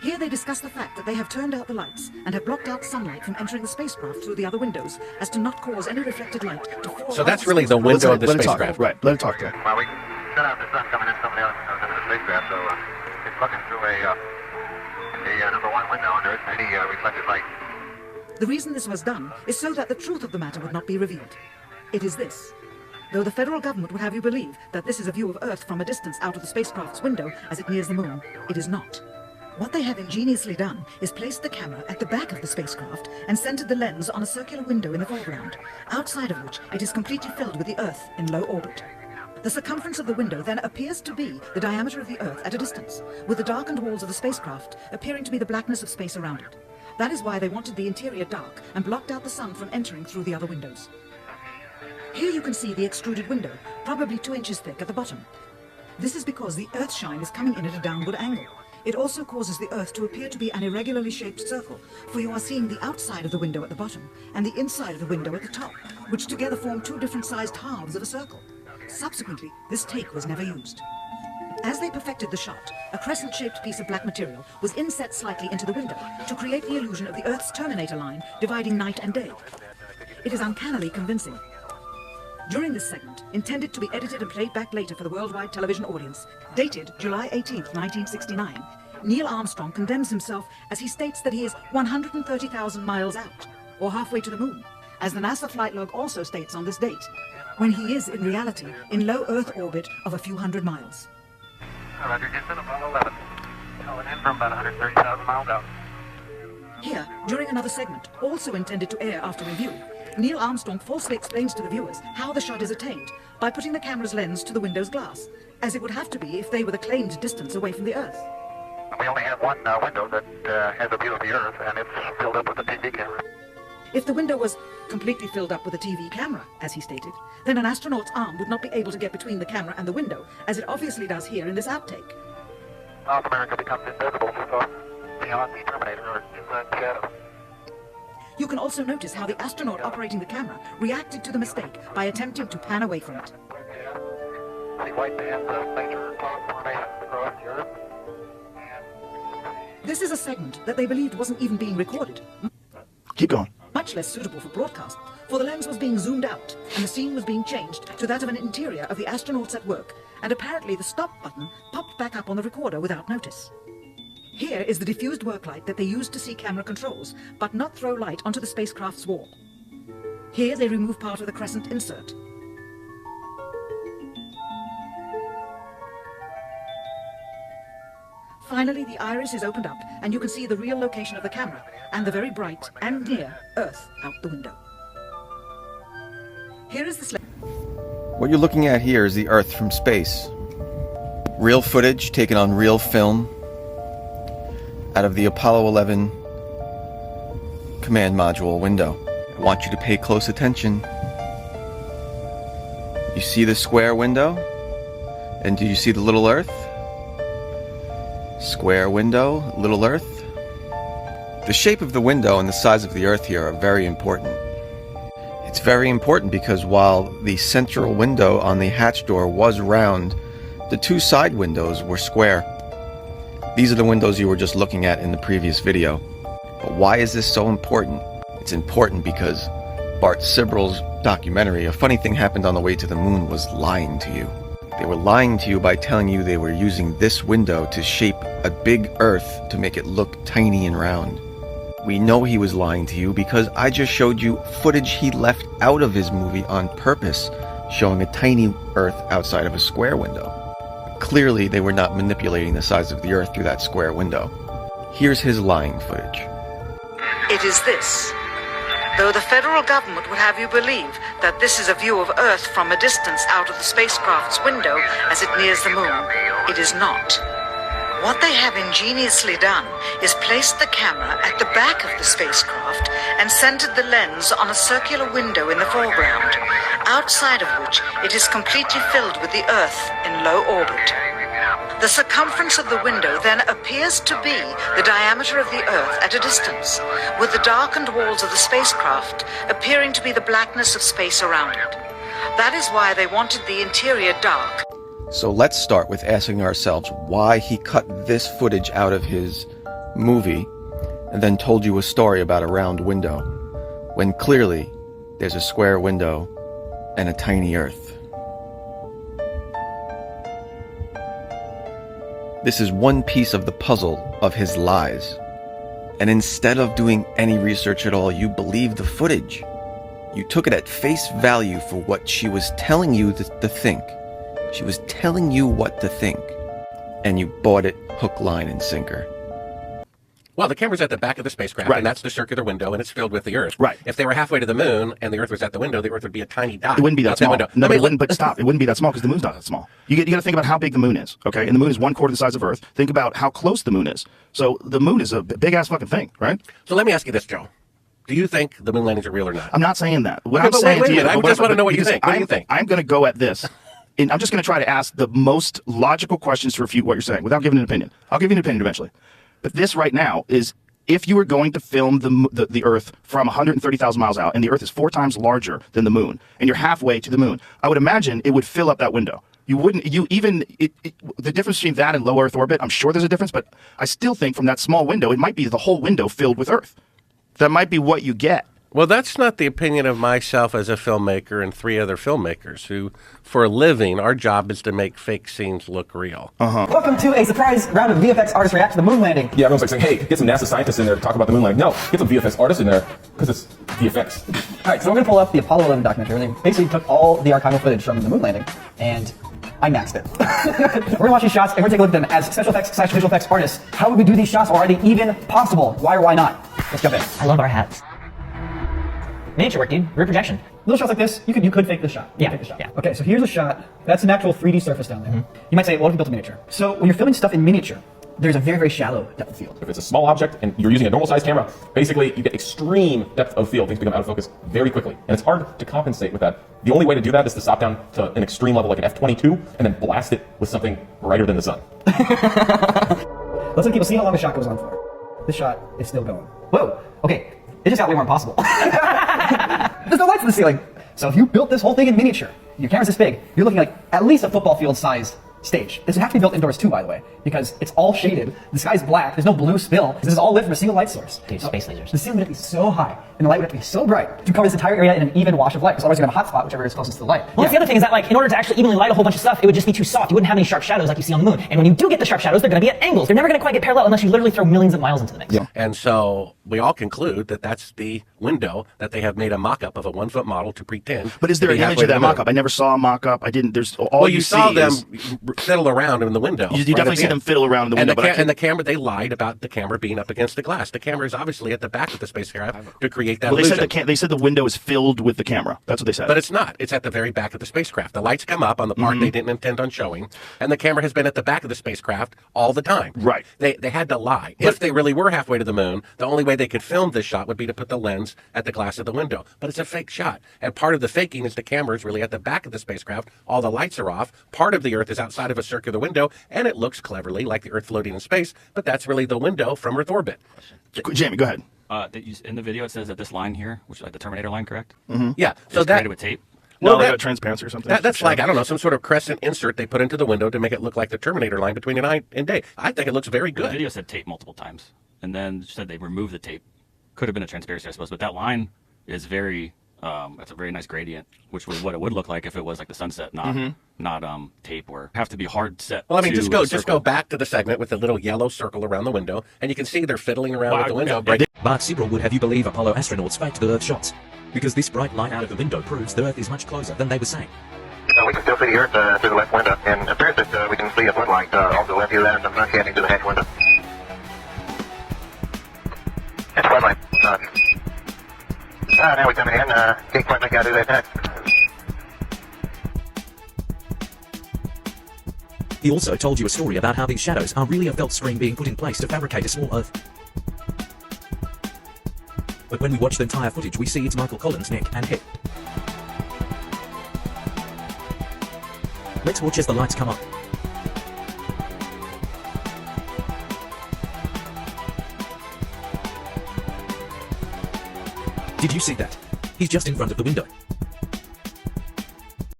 Here they discuss the fact that they have turned out the lights and have blocked out sunlight from entering the spacecraft through the other windows as to not cause any reflected light to fall. So that's really the window of the spacecraft. Right, let him talk to him. Well, we shut out the sun coming in some of the other windows into the spacecraft, so it's looking through a number one window and there isn't any reflected light. The reason this was done is so that the truth of the matter would not be revealed. It is this. Though the federal government would have you believe that this is a view of Earth from a distance out of the spacecraft's window as it nears the moon, it is not. What they have ingeniously done is placed the camera at the back of the spacecraft and centered the lens on a circular window in the foreground, outside of which it is completely filled with the Earth in low orbit. The circumference of the window then appears to be the diameter of the Earth at a distance, with the darkened walls of the spacecraft appearing to be the blackness of space around it. That is why they wanted the interior dark and blocked out the sun from entering through the other windows. Here you can see the extruded window, probably 2 inches thick at the bottom. This is because the Earth shine is coming in at a downward angle. It also causes the Earth to appear to be an irregularly shaped circle, for you are seeing the outside of the window at the bottom and the inside of the window at the top, which together form 2 different sized halves of a circle. Subsequently, this take was never used. As they perfected the shot, a crescent-shaped piece of black material was inset slightly into the window to create the illusion of the Earth's terminator line dividing night and day. It is uncannily convincing. During this segment, intended to be edited and played back later for the worldwide television audience, dated July 18th, 1969, Neil Armstrong condemns himself as he states that he is 130,000 miles out, or halfway to the moon, as the NASA flight log also states on this date, when he is, in reality, in low Earth orbit of a few hundred miles. Roger, Houston, Apollo 11. Calling in from about 130,000 miles out. Here, during another segment, also intended to air after review, Neil Armstrong falsely explains to the viewers how the shot is attained by putting the camera's lens to the window's glass, as it would have to be if they were the claimed distance away from the Earth. We only have one window that has a view of the Earth, and it's filled up with a TV camera. If the window was completely filled up with a TV camera, as he stated, then an astronaut's arm would not be able to get between the camera and the window, as it obviously does here in this outtake. South America becomes invisible beyond the Terminator or inside the shadow. You can also notice how the astronaut operating the camera reacted to the mistake by attempting to pan away from it. See white bands of major cloud formations across the Earth. This is a segment that they believed wasn't even being recorded. Keep going. Much less suitable for broadcast, for the lens was being zoomed out and the scene was being changed to that of an interior of the astronauts at work, and apparently the stop button popped back up on the recorder without notice. Here is the diffused work light that they used to see camera controls, but not throw light onto the spacecraft's wall. Here they remove part of the crescent insert. Finally, the iris is opened up, and you can see the real location of the camera, and the very bright and near Earth out the window. Here is the What you're looking at here is the Earth from space. Real footage taken on real film out of the Apollo 11 command module window. I want you to pay close attention. You see the square window? And do you see the little Earth? Square window, little Earth. The shape of the window and the size of the Earth here are very important. It's very important because while the central window on the hatch door was round, the 2 side windows were square. These are the windows you were just looking at in the previous video. But why is this so important? It's important because Bart Sibrel's documentary, A Funny Thing Happened on the Way to the Moon, was lying to you. They were lying to you by telling you they were using this window to shape a big Earth to make it look tiny and round. We know he was lying to you because I just showed you footage he left out of his movie on purpose, showing a tiny Earth outside of a square window. Clearly, they were not manipulating the size of the Earth through that square window. Here's his lying footage. It is this. Though the federal government would have you believe that this is a view of Earth from a distance out of the spacecraft's window as it nears the moon, it is not. What they have ingeniously done is placed the camera at the back of the spacecraft and centered the lens on a circular window in the foreground, outside of which it is completely filled with the Earth in low orbit. The circumference of the window then appears to be the diameter of the Earth at a distance, with the darkened walls of the spacecraft appearing to be the blackness of space around it. That is why they wanted the interior dark. So let's start with asking ourselves why he cut this footage out of his movie, and then told you a story about a round window, when clearly there's a square window and a tiny Earth. This is one piece of the puzzle of his lies. And instead of doing any research at all, you believed the footage. You took it at face value for what she was telling you to think. She was telling you what to think. And you bought it hook, line, and sinker. Well, the camera's at the back of the spacecraft, Right. and that's the circular window, and it's filled with the Earth. Right. If they were halfway to the moon and the Earth was at the window, the Earth would be a tiny dot. It wouldn't be that out small. window. No, I but mean, it wouldn't. But stop. It wouldn't be that small because the moon's not that small. You got to think about how big the moon is. Okay, and the moon is 1/4 the size of Earth. Think about how close the moon is. So the moon is a big ass fucking thing, right? So let me ask you this, Joe. Do you think the moon landings are real or not? I'm not saying that. What Okay, I'm but saying wait a to you, minute. I but just want to know what you because think. What do you think? I'm going to go at this. And I'm just going to try to ask the most logical questions to refute what you're saying without giving an opinion. I'll give you an opinion eventually. But this right now is, if you were going to film the Earth from 130,000 miles out, and the Earth is 4 times larger than the moon, and you're halfway to the moon, I would imagine it would fill up that window. You wouldn't, the difference between that and low Earth orbit, I'm sure there's a difference, but I still think from that small window, it might be the whole window filled with Earth. That might be what you get. Well, that's not the opinion of myself as a filmmaker and 3 other filmmakers who, for a living, our job is to make fake scenes look real. Welcome to a surprise round of VFX artists react to the moon landing. Yeah, everyone's like saying, hey, get some NASA scientists in there to talk about the moon landing. No, get some VFX artists in there because it's VFX. All right, so we're going to pull up the Apollo 11 documentary. They basically took all the archival footage from the moon landing, and I maxed it. We're going to watch these shots, and we're going to take a look at them as special effects / visual effects artists. How would we do these shots, or are they even possible? Why or why not? Let's jump in. I love our hats. Miniature work, dude. Rear projection. Little shots like this, you could fake this shot. Yeah, Fake this shot. yeah. Okay, so here's a shot. That's an actual 3D surface down there. You might say, well, what if we built a miniature? So when you're filming stuff in miniature, there's a very, very shallow depth of field. If it's a small object and you're using a normal sized camera, basically you get extreme depth of field. Things become out of focus very quickly. And it's hard to compensate with that. The only way to do that is to stop down to an extreme level like an f/22 and then blast it with something brighter than the sun. Let's let people see how long the shot goes on for. This shot is still going. Whoa, okay. It just got way more impossible. There's no lights in the ceiling. So if you built this whole thing in miniature, your camera's this big, you're looking like at least a football field sized stage. This would have to be built indoors too, by the way, because it's all shaded. The sky's black. There's no blue spill. This is all lit from a single light source. Dude, space lasers. The ceiling would have to be so high, and the light would have to be so bright to cover this entire area in an even wash of light. Because otherwise, you're gonna have a hot spot, whichever is closest to the light. Well, that's the other thing is that, like, in order to actually evenly light a whole bunch of stuff, it would just be too soft. You wouldn't have any sharp shadows like you see on the moon. And when you do get the sharp shadows, they're going to be at angles. They're never going to quite get parallel unless you literally throw millions of miles into the mix. Yeah. And so we all conclude that that's the window that they have made a mock-up of a 1-foot model to pretend. But is there to an be image halfway of to that the moon. mock-up? I never saw a mock-up. I didn't. There's all Well, you saw see them is- fiddle around in the window. You right definitely at see the them end. fiddle around in the And window. the camera, they lied about the camera being up against the glass. The camera is obviously at the back of the spacecraft to create that Well, they illusion. said they said the window is filled with the camera. That's what they said. But it's not. It's at the very back of the spacecraft. The lights come up on the part they didn't intend on showing, and the camera has been at the back of the spacecraft all the time. Right. They had to lie. If they really were halfway to the moon, the only way they could film this shot would be to put the lens at the glass of the window. But it's a fake shot. And part of the faking is the camera is really at the back of the spacecraft. All the lights are off. Part of the Earth is outside of a circular window, and it looks cleverly like the Earth floating in space, but that's really the window from Earth orbit. Jamie, go ahead. In the video, it says that this line here, which is like the Terminator line, correct? Yeah. So It's that created with tape. No, Well, they that- got transparency or something. that's like, I don't know, some sort of crescent insert they put into the window to make it look like the Terminator line between night and day. I think it looks very The good. video said tape multiple times, and then said they removed the tape. Could have been a transparency, I suppose, but that line is very. That's a very nice gradient, which was what it would look like if it was like the sunset, not tape, or have to be hard set. Well, I mean, to just a go circle. back to the segment with the little yellow circle around the window, and you can see they're fiddling around with the window. yeah. But Sibrel would have you believe Apollo astronauts faked the Earth shots, because this bright light out of the window proves the Earth is much closer than they were saying. We can still see the Earth through the left window, and it appears that we can see a floodlight off the left here there, and I'm canting to the hatch window. It's a floodlight. Now we're coming in. Can't quite make out who that. He also told you a story about how these shadows are really a felt screen being put in place to fabricate a small Earth. But when we watch the entire footage, we see it's Michael Collins' neck and head. Let's watch as the lights come up. Did you see that? He's just in front of the window.